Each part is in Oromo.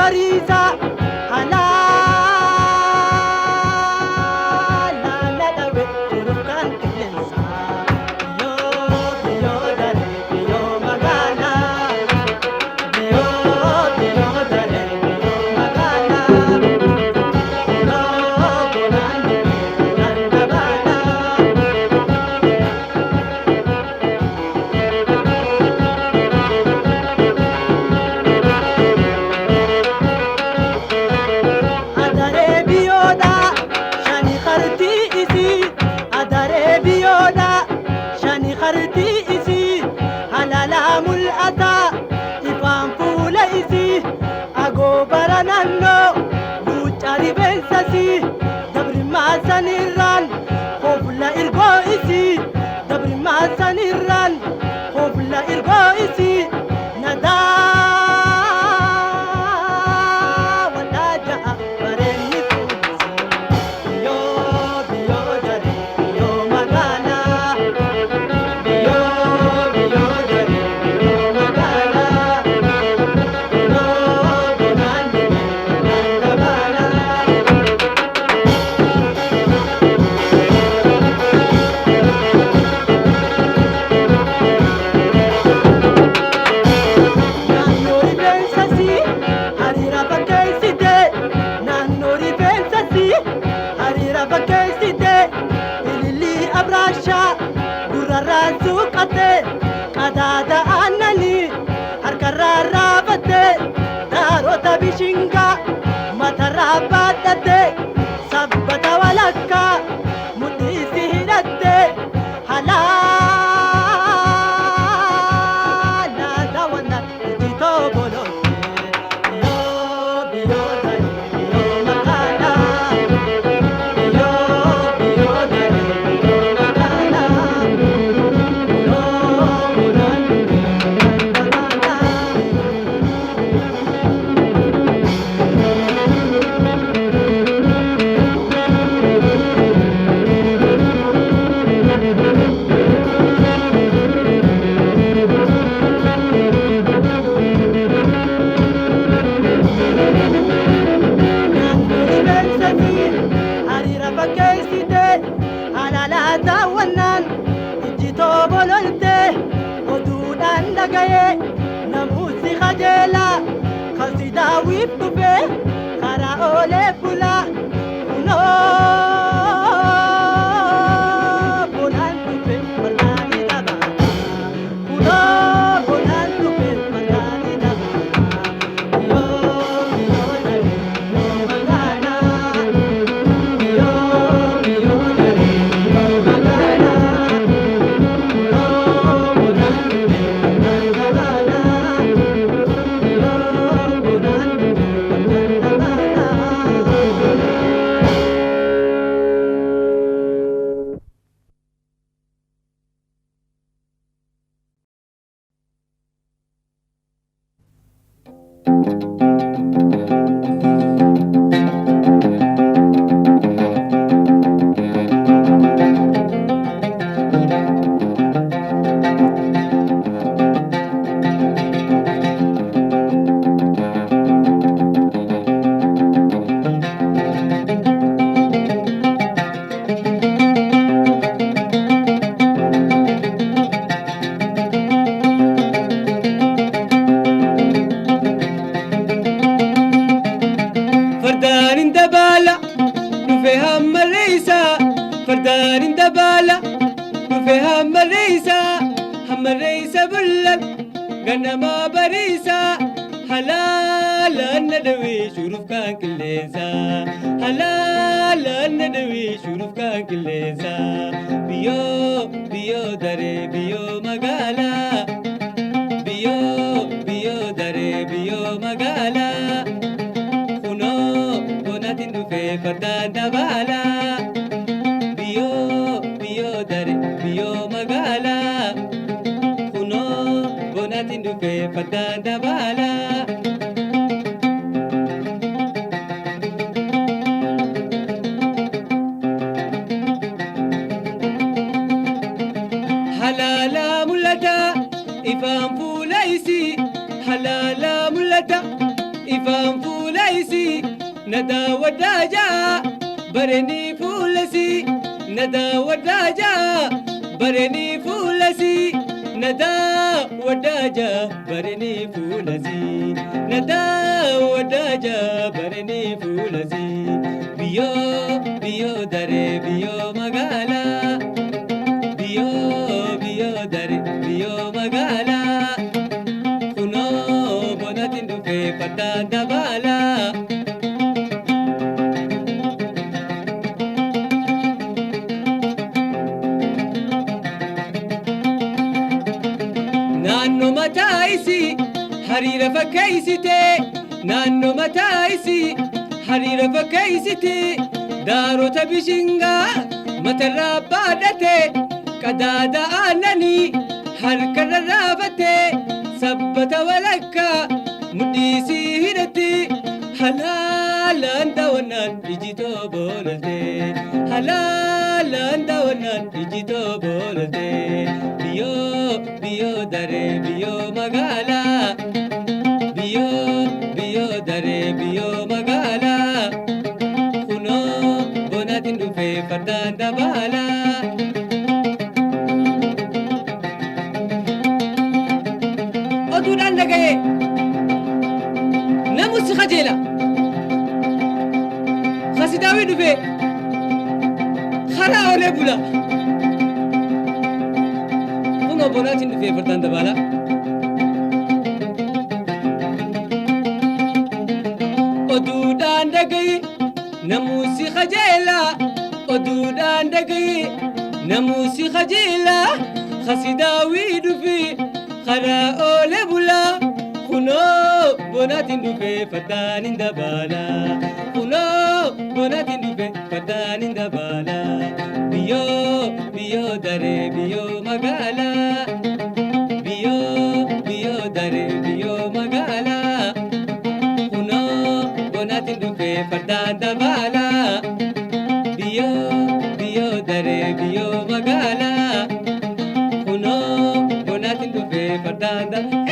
magariisa halaala na dhawe kan qilleensa biyyoo daree biyyoo magaala biyyoo daree biyyoo magaala bonaan dabaala. Adaree biyyoodha shani qartii isii adaree biyyoodha shani qartii isii halaalaa mul'ata ifaan fuula isii agoobara naannoo luucca rifeensasii dabrimmaa sanirraan hofla irgoo isii dabrimmaa sanirraan hofla irgoo isii nadaa walaa ja'a bareenni fuudhisi biyyoo daree biyyoo magaala biyyoo daree biyyoo magaala bonaan dabaala. Naannoo rifeensasii hariira fakkeessite naannoo rifeensasii hariira fakkeessite ilillii abraashaa gurrarraan suuqatte qadaada aannanii harkarraa raafatte daarota bishingaa matarraa baadhatte sabbata walakkaa mudhiisi hidhatte halaala daawwanna ijitoo bolootte biyyoo daree biyyoo magaala biyyoo daree biyyoo magaala bonaan naannoo rifeensasii hariira fakkeessite halaalaa daawwannaan ijjitoo bololte oduudhaan dhagayee namuusi qajeelaa kasi daawwiif dhufee karaa oolee bulaa kunoo bonaan dhufe margaanii dhabaala kunoo bonaan dhufe margaanii dhabaala biyyoo daree biyyoo magaala biyyoo daree biyyoo magaala kunoo bonaan dhufe margaan dabaala biyyoo bonaan dhufe margaan dabaala. Fardaanin dabaala dhufe hammarreeysaa fardaanin dabaala dhufe hammarreeysa bullan ganamaa bariisaa halaalaan na dhawee shuruuf kaan qilleensaa halaalaan na dhawee shuruuf kaan qilleensaa biyyoo daree biyyoo magaalaa biyyoo daree biyyoo magaalaa kunoo bonaatiin dhufee fardaan dabaalaa biyyoo daree biyyoo magaalaa kunoo bonaatiin dhufee fardaan dabaalaa. Halaalaa mul'ata ifaan fuula isii halaalaa mul'ata ifaan fuula فوليسي ندا وداجا برني فولسي ندا وداجا برني فولسي ندا وداجا برني فولسي ندا وداجا برني فولسي بيو بيو داري بيو مغالا بيو بيو داري بيو مغالا كنو بوناتين دوفي فتا دبالا نانو متايسي حرير فكيسيتي نانو متايسي حرير فكيسيتي دارو تبشنغا مترا بادتي قدادا آنني حركر رافتي سبت ولكا مديسي هرتي حلالا دونان اجيتو بولتي حلالا دونان اجيتو بولتي بيو بيو داري بيو مغالا بيو بيو داري بيو مغالا كنو بوناتين دوفي فردان دبالا أدوران لغاية نموسي خجيلا خسيداوي دوفي خلا أولي بولا كنو بوناتين دوفي فردان دبالا أدوران لغاية نموسي خجيلا أدوران لغاية نموسي خجيلا خسيداوي دوفي خلا أولي بولا كنو بوناتين دوفي فردان دبالا كنو بوناتين دوفي فردان دبالا بيو بيو داري بيو مغالا بيو بيو داري بيو مغالا كنو بوناتين دوفي فردان دبالا بيو بيو داري بيو مغالا كنو بوناتين دوفي فردان دبالا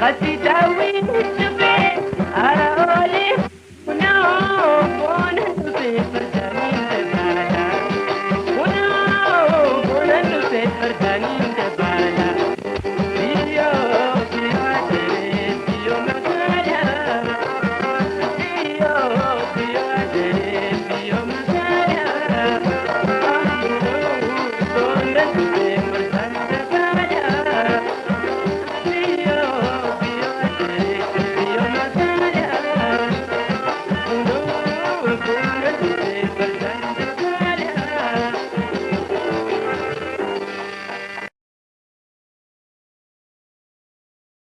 خسي داوي